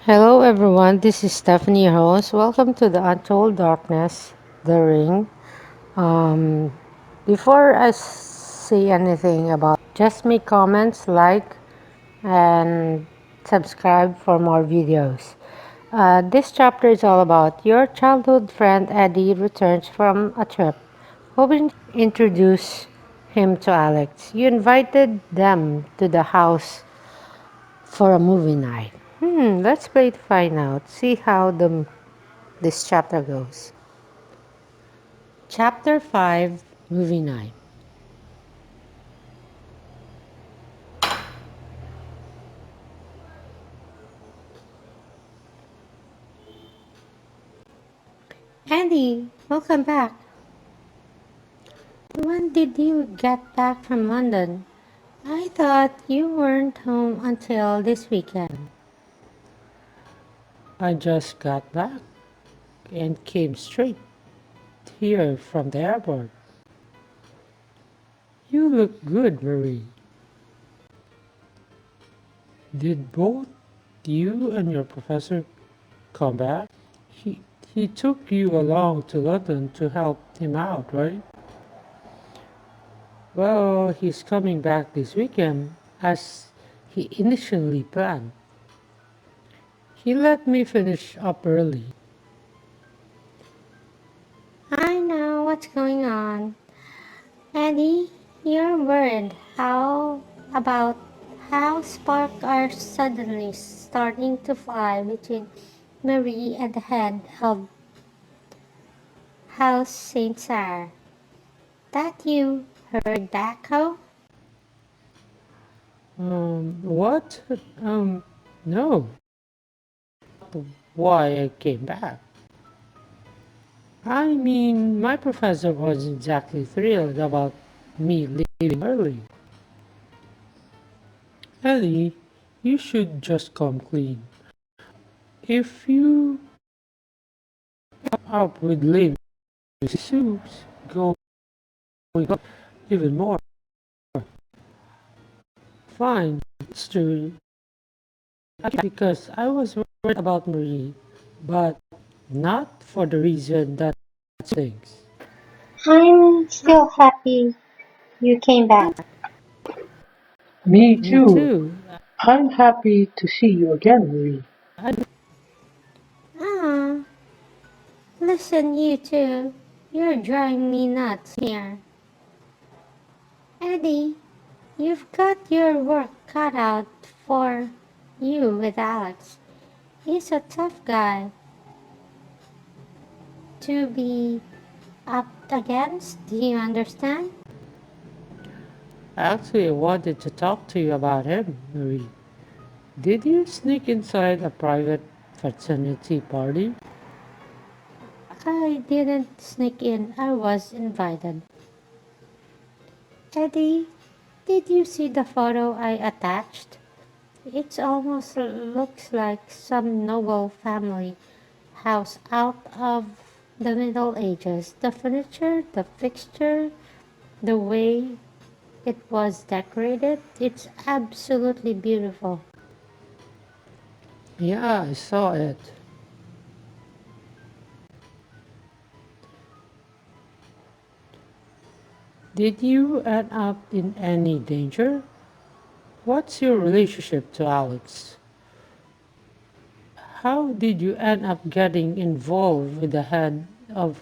Hello everyone, this is Stephanie, your host. Welcome to the Untold Darkness, The Ring. Um, Before I say anything about just make comments, like, and subscribe for more videos. This chapter is all about your childhood friend Eddie returns from a trip, hoping introduce him to Alex. You invited them to the house for a movie night. Let's play to find out. See how this chapter goes. Chapter 5, Movie Night. Andy, welcome back. When did you get back from London? I thought you weren't home until this weekend. I just got back and came straight here from the airport. You look good, Marie. Did both you and your professor come back? He, he took you along to London to help him out, right? Well, he's coming back this weekend as he initially planned. He let me finish up early. I know what's going on. Eddie, you're worried about how sparks are suddenly starting to fly between Marie and the head of House Saint Sarah. That you heard back home? What? No. Why I came back? I mean, my professor wasn't exactly thrilled about me leaving early. Ellie, you should just come clean. If you up with leaving Sue's going up even more. Fine, it's true. Because I was worried about Marie, but not for the reason that things. I'm still happy you came back. Me too. I'm happy to see you again, Marie. Ah, listen, you two. You're driving me nuts here. Eddie, you've got your work cut out for you with Alex. He's a tough guy to be up against. Do you understand? Actually, I wanted to talk to you about him, Marie. Did you sneak inside a private fraternity party? I didn't sneak in. I was invited. Eddie, did you see the photo I attached? It almost looks like some noble family house out of the Middle Ages. The furniture, the fixture, the way it was decorated, it's absolutely beautiful. Yeah, I saw it. Did you end up in any danger? What's your relationship to Alex? How did you end up getting involved with the head of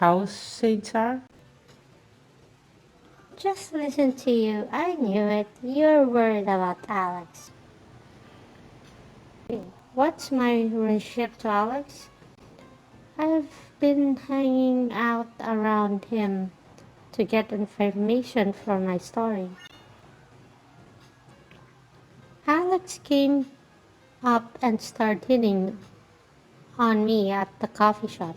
House Cesar? Just listen to you. I knew it. You're worried about Alex. What's my relationship to Alex? I've been hanging out around him to get information for my story. Alex came up and started hitting on me at the coffee shop.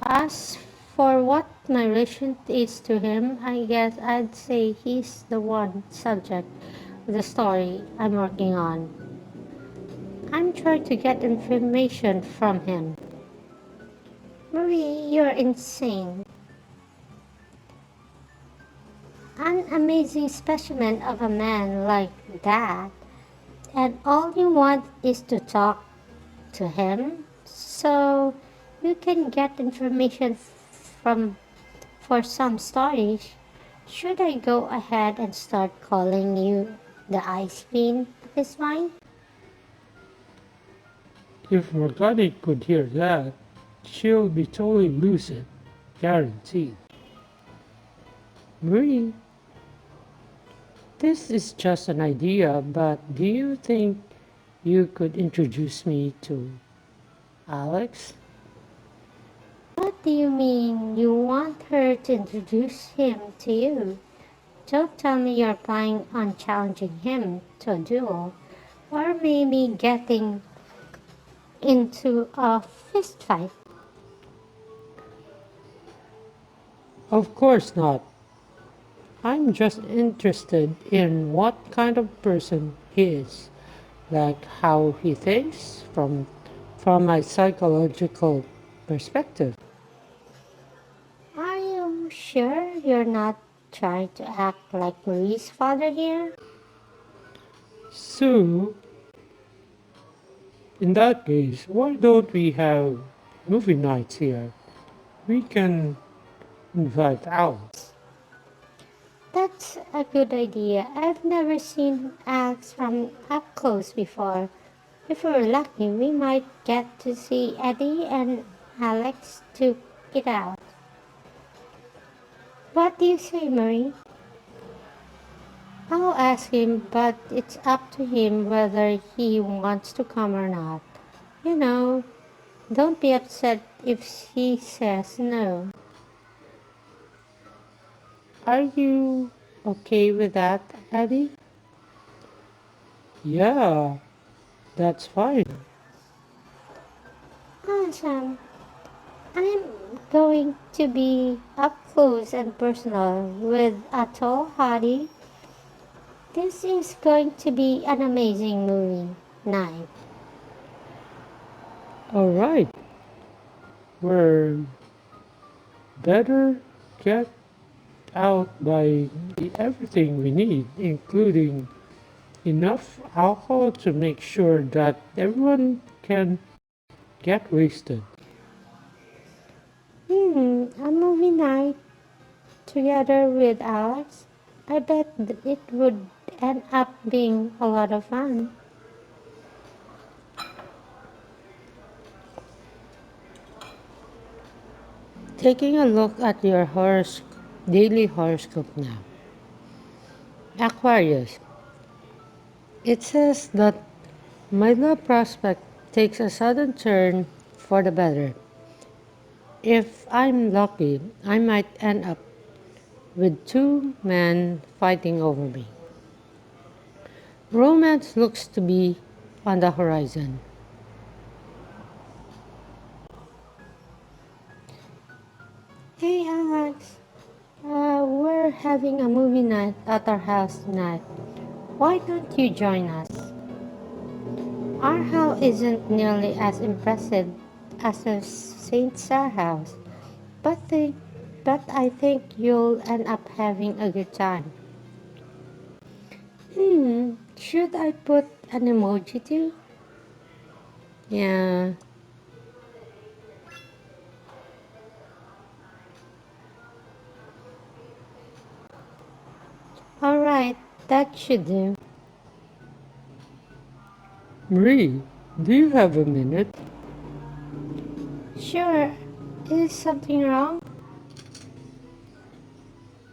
As for what my relation is to him, I guess I'd say he's the one subject of the story I'm working on. I'm trying to get information from him. Marie, you're insane. An amazing specimen of a man like that. and all you want is to talk to him so you can get information from for some stories. Should I go ahead and start calling you the ice queen at this point? If Morgana could hear that, she'll be totally lucid, guaranteed. Marie, this is just an idea, but do you think you could introduce me to Alex? What do you mean you want her to introduce him to you? Don't tell me you're planning on challenging him to a duel, or maybe getting into a fist fight. Of course not. I'm just interested in what kind of person he is, like how he thinks from my psychological perspective. Are you sure you're not trying to act like Marie's father here? So, in that case, why don't we have movie nights here? We can invite Alex. That's a good idea. I've never seen Alex from up close before. If we're lucky, we might get to see Eddie and Alex to it out. What do you say, Marie? I'll ask him, but it's up to him whether he wants to come or not. You know, don't be upset if he says no. Are you okay with that, Eddie? Yeah, that's fine. Awesome. I'm going to be up close and personal with a tall hottie. This is going to be an amazing movie night. All right, we're better get out by everything we need, including enough alcohol to make sure that everyone can get wasted. A movie night together with Alex. I bet it would end up being a lot of fun. Taking a look at your daily horoscope now. Aquarius. It says that my love prospect takes a sudden turn for the better. If I'm lucky, I might end up with two men fighting over me. Romance looks to be on the horizon. Hey Alex, we're having a movie night at our house tonight. Why don't you join us? Our house isn't nearly as impressive as the Saint Sarah house, but, think, but I think you'll end up having a good time. Should I put an emoji too? Yeah, Alright, that should do. Marie, do you have a minute? Sure, is something wrong?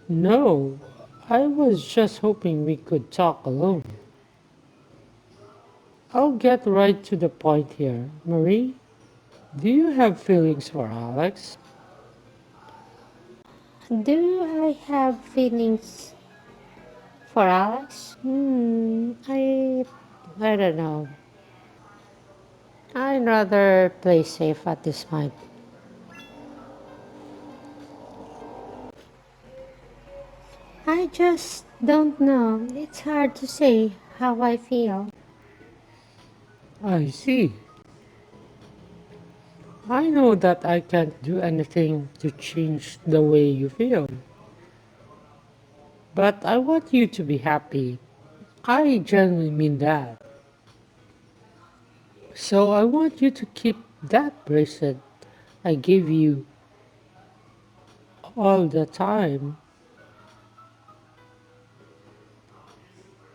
No, I was just hoping we could talk alone. I'll get right to the point here. Marie, do you have feelings for Alex? Do I have feelings for Alex? I don't know. I'd rather play safe at this point. I just don't know. It's hard to say how I feel. I see. I know that I can't do anything to change the way you feel, but I want you to be happy. I genuinely mean that. So I want you to keep that bracelet I gave you all the time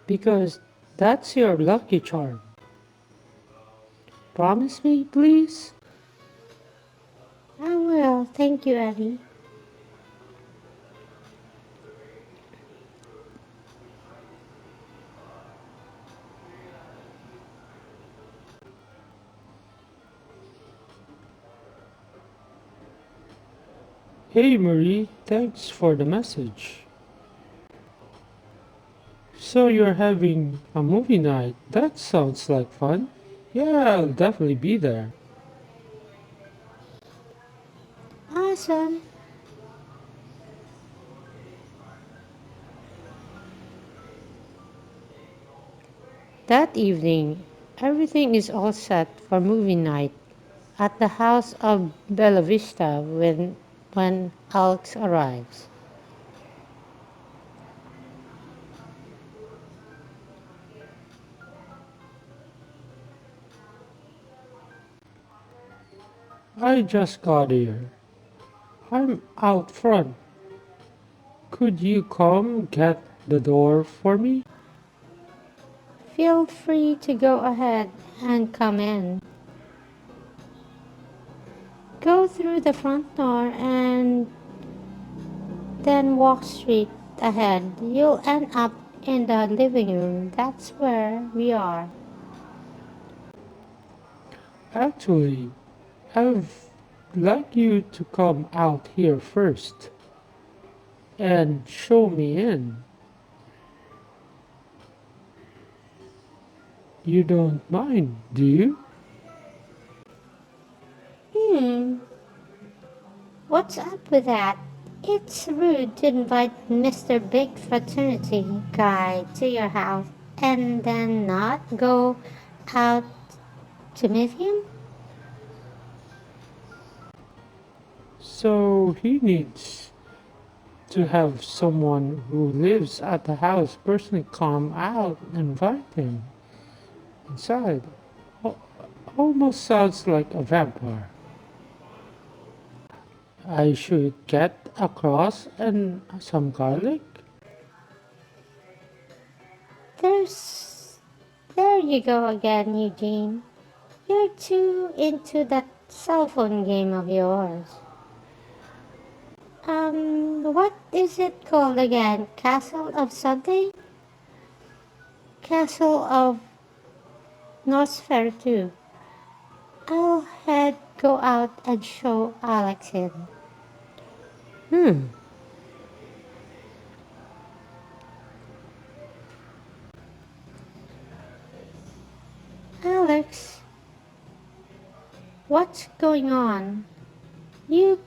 because that's your lucky charm. Promise me, please? I will, thank you, Ellie. Hey Marie, thanks for the message. So you're having a movie night? That sounds like fun. Yeah, I'll definitely be there. Awesome. That evening, everything is all set for movie night at the house of Bella Vista when Alex arrives. I just got here. I'm out front. Could you come get the door for me? Feel free to go ahead and come in. Go through the front door and then walk straight ahead. You'll end up in the living room. That's where we are. Actually, I'd like you to come out here first and show me in. You don't mind, do you? Hmm, what's up with that? It's rude to invite Mr. Big Fraternity Guy to your house and then not go out to meet him? So he needs to have someone who lives at the house personally come out and invite him inside. Al- Almost sounds like a vampire. I should get a cross and some garlic. There's. There you go again, Eugene. You're too into that cell phone game of yours. What is it called again? Castle of something? Castle of Nosferatu. I'll head go out and show Alex in. Hmm, Alex, what's going on? You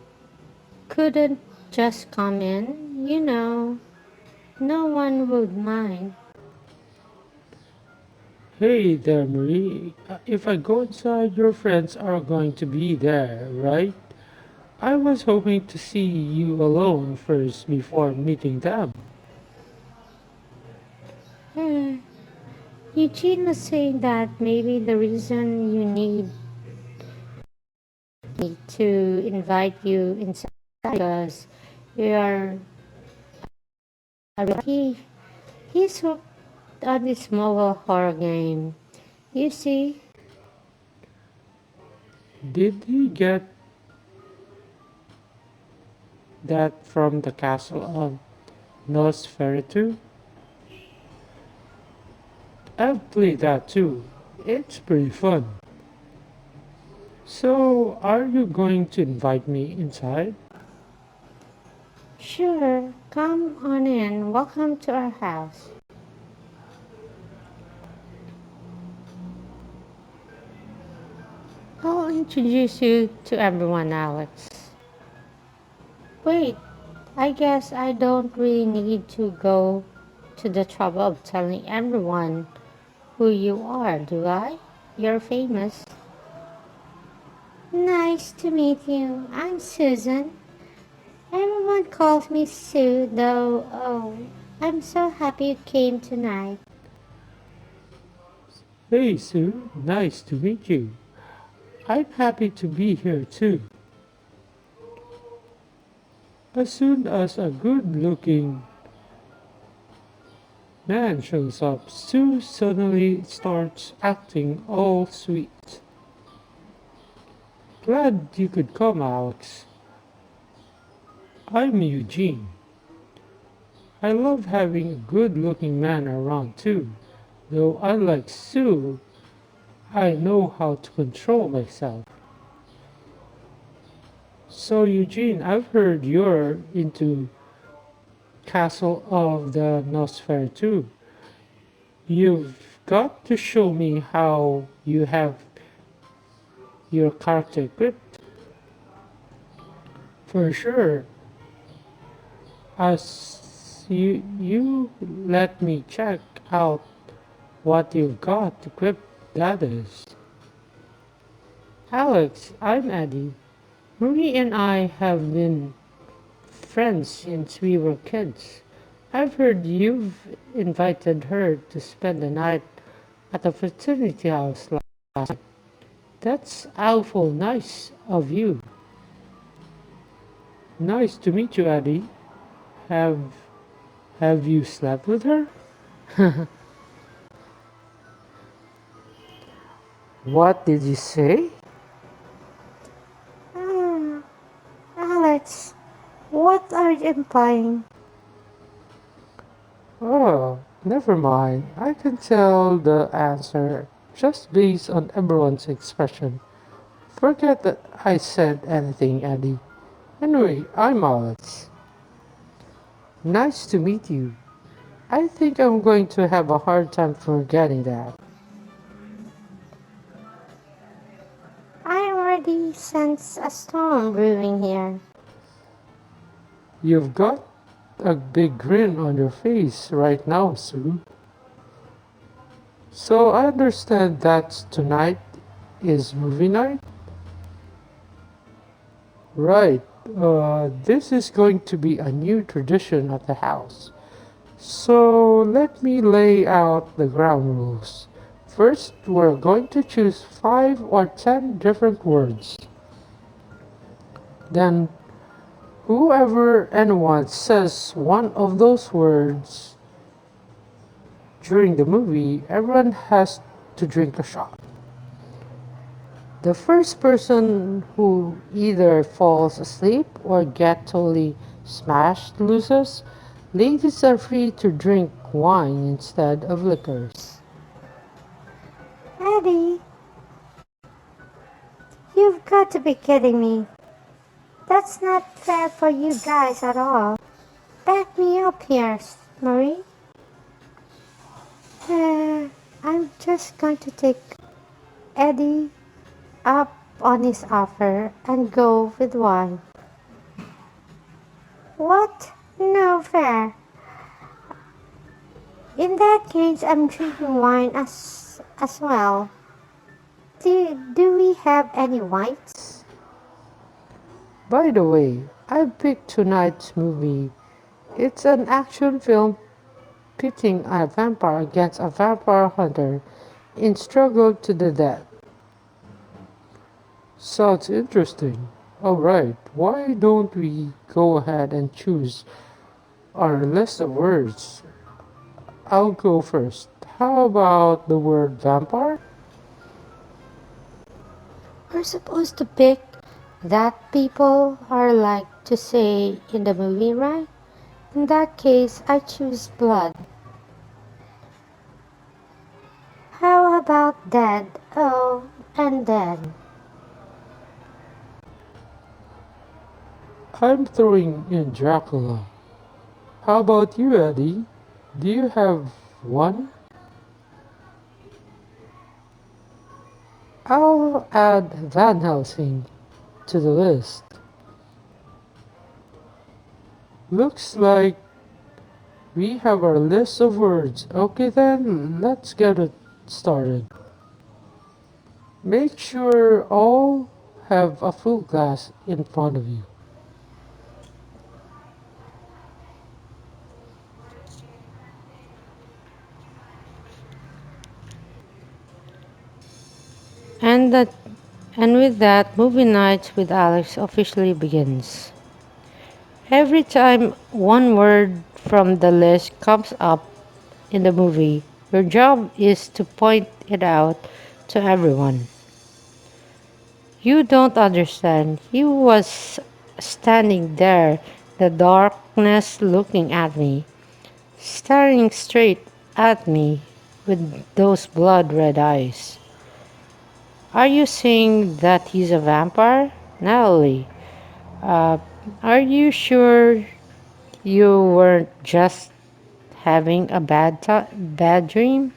couldn't just come in, you know. No one would mind. Hey there, Marie. If I go inside, your friends are going to be there, right? I was hoping to see you alone first before meeting them. Hmm. Eugene was saying that maybe the reason you need me to invite you inside because you're a he's hooked on this mobile horror game. You see, Did you get that from the castle of Nosferatu? I've played that too. It's pretty fun. So, are you going to invite me inside? sure, come on in. Welcome to our house. I'll introduce you to everyone, Alex. Wait, I guess I don't really need to go to the trouble of telling everyone who you are, do I? You're famous. Nice to meet you. I'm Susan. Everyone calls me Sue, though. Oh, I'm so happy you came tonight. Hey Sue, nice to meet you. I'm happy to be here too. As soon as a good looking man shows up, Sue suddenly starts acting all sweet. Glad you could come, Alex. I'm Eugene. I love having a good looking man around too, though unlike Sue, I know how to control myself. So, Eugene, I've heard you're into Castle of the Nosfer too. You've got to show me how you have your character equipped. For sure, as you let me check out what you've got equipped, that is. Alex, I'm Eddie. Marie and I have been friends since we were kids. I've heard you've invited her to spend the night at a fraternity house last night. That's awful nice of you. Nice to meet you, Eddie. Have have you slept with her? What did you say? Hmm, Alex, what are you implying? Oh, never mind. I can tell the answer just based on everyone's expression. Forget that I said anything, Eddie. Anyway, I'm Alex. Nice to meet you. I think I'm going to have a hard time forgetting that. I already sense a storm brewing here. You've got a big grin on your face right now, Sue. So I understand that tonight is movie night? Right. This is going to be a new tradition at the house. So let me lay out the ground rules. First, we're going to choose 5 or 10 different words. Then, whoever anyone says one of those words during the movie, everyone has to drink a shot. The first person who either falls asleep or get totally smashed loses. Ladies are free to drink wine instead of liquors. Eddie, you've got to be kidding me. That's not fair for you guys at all. Back me up here, Marie. Uh, I'm just going to take Eddie up on his offer and go with wine. What? No fair. In that case, I'm drinking wine as well. Do we have any whites? By the way, I picked tonight's movie. It's an action film pitting a vampire against a vampire hunter in Struggle to the Death. Sounds interesting. Alright, why don't we go ahead and choose our list of words? I'll go first. How about the word vampire? We're supposed to pick that people are like to say in the movie, right? In that case, I choose blood. How about dead? Oh, and dead. I'm throwing in Dracula. How about you, Eddie? Do you have one? I'll add Van Helsing to the list. Looks like we have our list of words. Okay then, let's get it started. Make sure all have a full glass in front of you. And that and with that, movie nights with Alex officially begins. Every time one word from the list comes up in the movie, your job is to point it out to everyone. You don't understand. He was standing there, the darkness looking at me, staring straight at me with those blood red eyes. Are you saying that he's a vampire? Natalie, uh, are you sure you weren't just having a bad dream?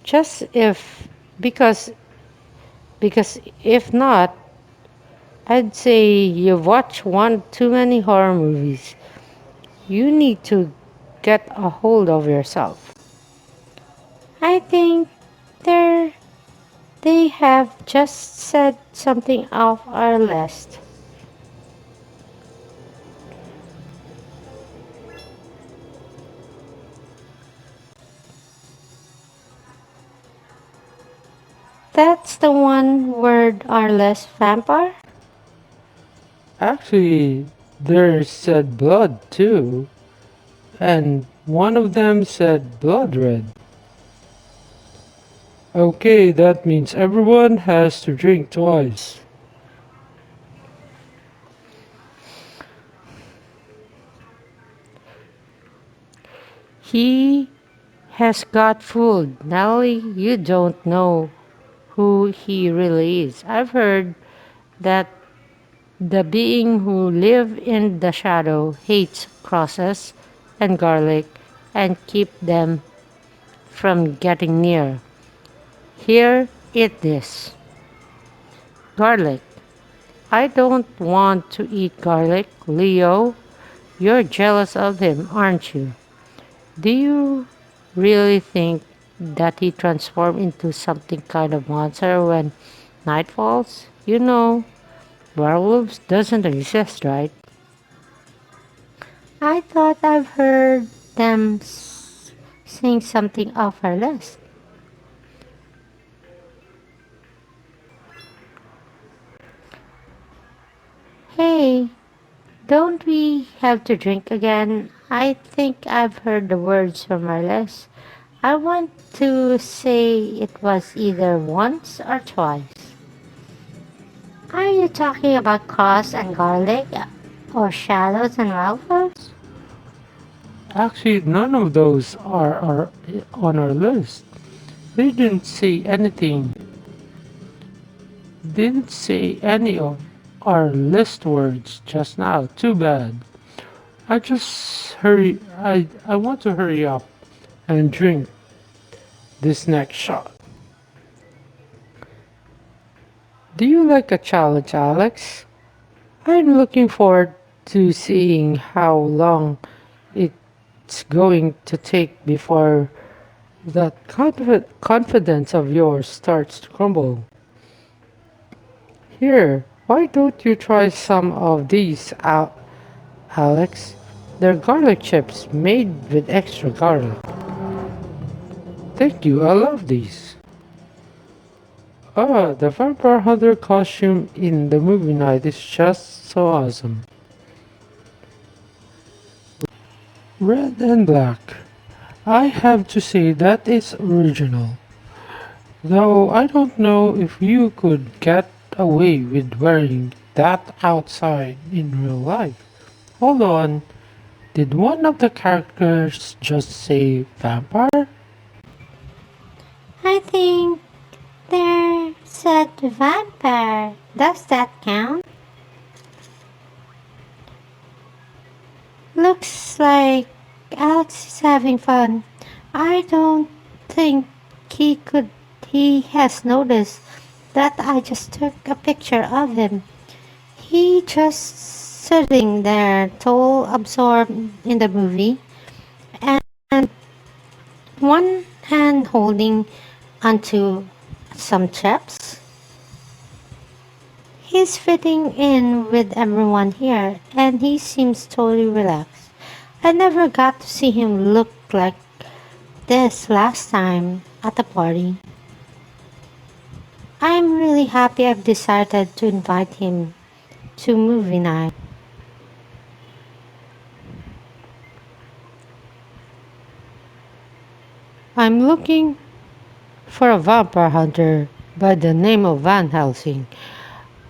Just if, because, because if not, I'd say you've watched one too many horror movies. You need to get a hold of yourself. I think they're, they have just said something off our list. That's the one word our list vampire? Actually, there said blood too, and one of them said blood red. Okay, that means everyone has to drink twice. He has got fooled. Nelly, you don't know who he really is. I've heard that the being who live in the shadow hates crosses and garlic and keep them from getting near. Here, eat this. Garlic. I don't want to eat garlic. Leo, you're jealous of him, aren't you? Do you really think that he transformed into something kind of monster when night falls? You know, werewolves doesn't exist, right? I thought I've heard them sing something off our list. Hey, don't we have to drink again? I think I've heard the words from our list. I want to say it was either once or twice. Are you talking about cross and garlic or shadows and werewolves? Actually, none of those are on our list. They didn't say any of our list words just now. Too bad. I want to hurry up and drink this next shot. Do you like a challenge, Alex? I'm looking forward to seeing how long it's going to take before that confidence of yours starts to crumble. Here, why don't you try some of these out, Alex? They're garlic chips made with extra garlic. Thank you, I love these. Ah, the vampire hunter costume in the movie night is just so awesome. Red and black. I have to say that is original. Though I don't know if you could get away with wearing that outside in real life. Hold on, did one of the characters just say vampire? I think they're said vampire. Does that count? Looks like Alex is having fun. I don't think he could. He has noticed that I just took a picture of him. He just sitting there, tall, absorbed in the movie, and one hand holding onto some chips. He's fitting in with everyone here, and he seems totally relaxed. I never got to see him look like this last time at the party. I'm I'm really happy I've decided to invite him to movie night. I'm looking for a vampire hunter by the name of Van Helsing.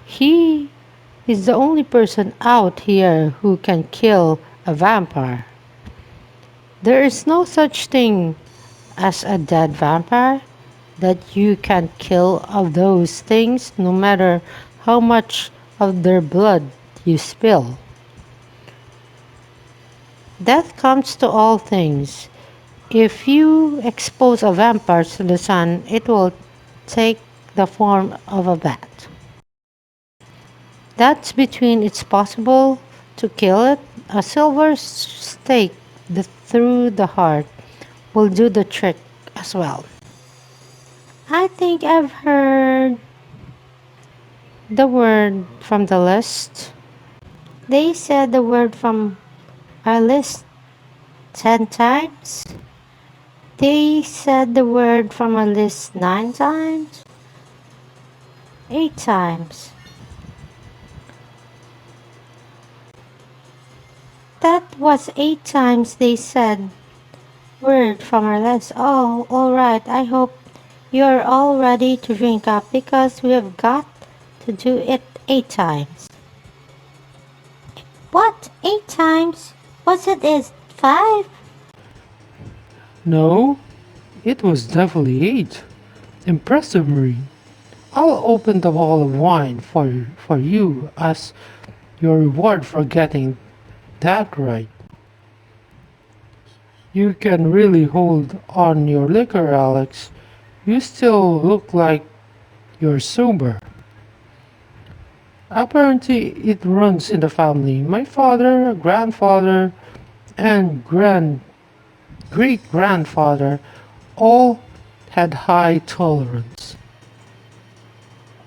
He is the only person out here who can kill a vampire. There is no such thing as a dead vampire that you can kill of those things no matter how much of their blood you spill. Death comes to all things. If you expose a vampire to the sun, it will take the form of a bat. That's between it's possible to kill it. A silver stake through the heart will do the trick as well. I think I've heard The word from the list. they said the word from our list 10 times. They said the word from our list 9 times. 8 times. That was 8 times they said word from our list. Oh, alright. I hope you're all ready to drink up because we have got to do it 8 times. What? 8 times? Was it 5? No, it was definitely 8. Impressive, Marie. I'll open the bottle of wine for you as your reward for getting that right. You can really hold on your liquor, Alex. You still look like you're sober. Apparently, it runs in the family. My father, grandfather, and great grandfather all had high tolerance.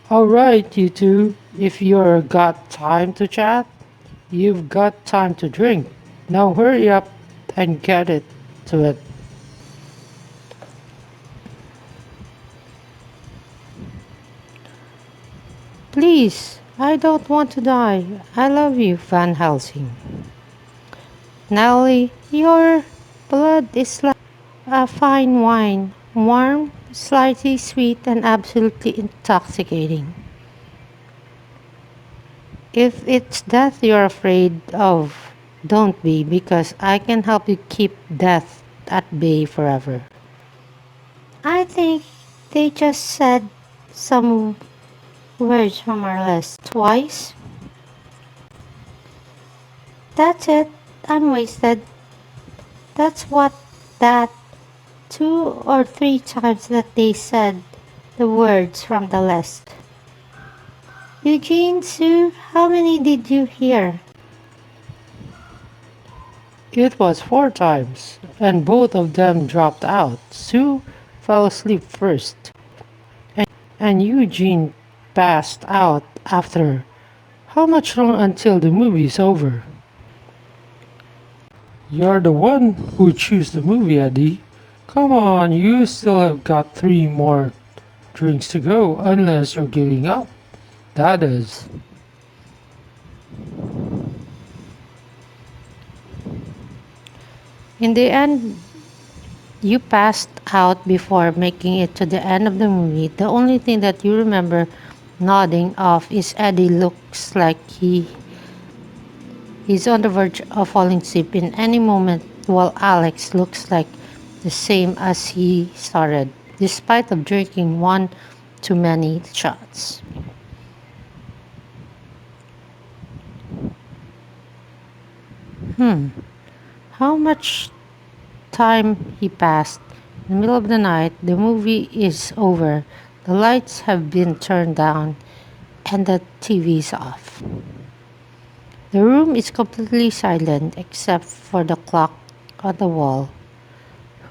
Alright, you two, if you've got time to chat, you've got time to drink. Now hurry up and get it to it. Please, I don't want to die. I love you, Van Helsing. Nellie, your blood is like a fine wine, warm, slightly sweet, and absolutely intoxicating. If it's death you're afraid of, don't be, because I can help you keep death at bay forever. I think they just said some words from our list twice. That's it. I'm wasted. That's what that 2 or 3 times that they said the words from the list. Eugene, Sue, how many did you hear? It was 4 times, and both of them dropped out. Sue fell asleep first, and Eugene passed out after. How much longer until the movie's over? You're the one who chose the movie, Eddie. Come on, you still have got 3 more drinks to go, unless you're giving up. That is. In the end, you passed out before making it to the end of the movie. The only thing that you remember nodding off is Eddie looks like he's on the verge of falling asleep in any moment, while Alex looks like the same as he started, despite of drinking one too many shots. How much time he passed? In the middle of the night, the movie is over, the lights have been turned down, and the TV is off. The room is completely silent except for the clock on the wall,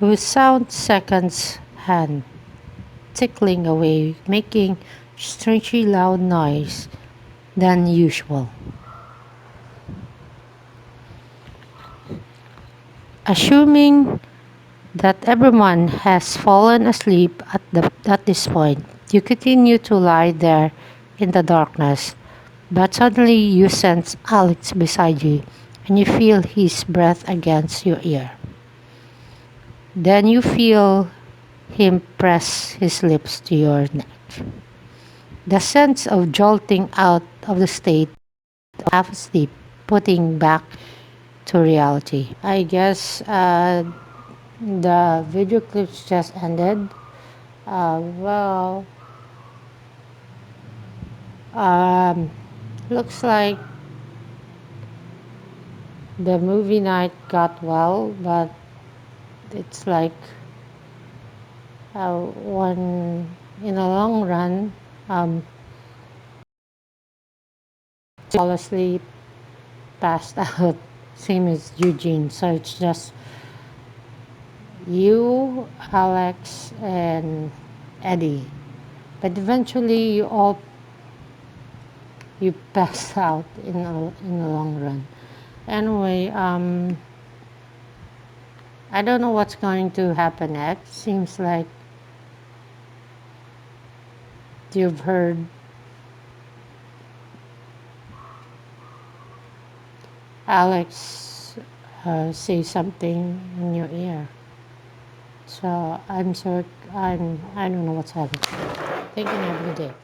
whose sound seconds hand tickling away, making strangely loud noise than usual. Assuming that everyone has fallen asleep at this point, You continue to lie there in the darkness, but suddenly you sense Alex beside you and you feel his breath against your ear. Then you feel him press his lips to your neck. The sense of jolting out of the state of half asleep, putting back to reality. I guess the video clips just ended. Well, um, looks like the movie night got well, but it's like one in the long run, um, fall asleep, passed out, same as Eugene. So it's just you, Alex, and Eddie. But eventually, you pass out in the long run. Anyway, I don't know what's going to happen next. Seems like you've heard Alex say something in your ear. So I don't know what's happening. Thank you and have a good day.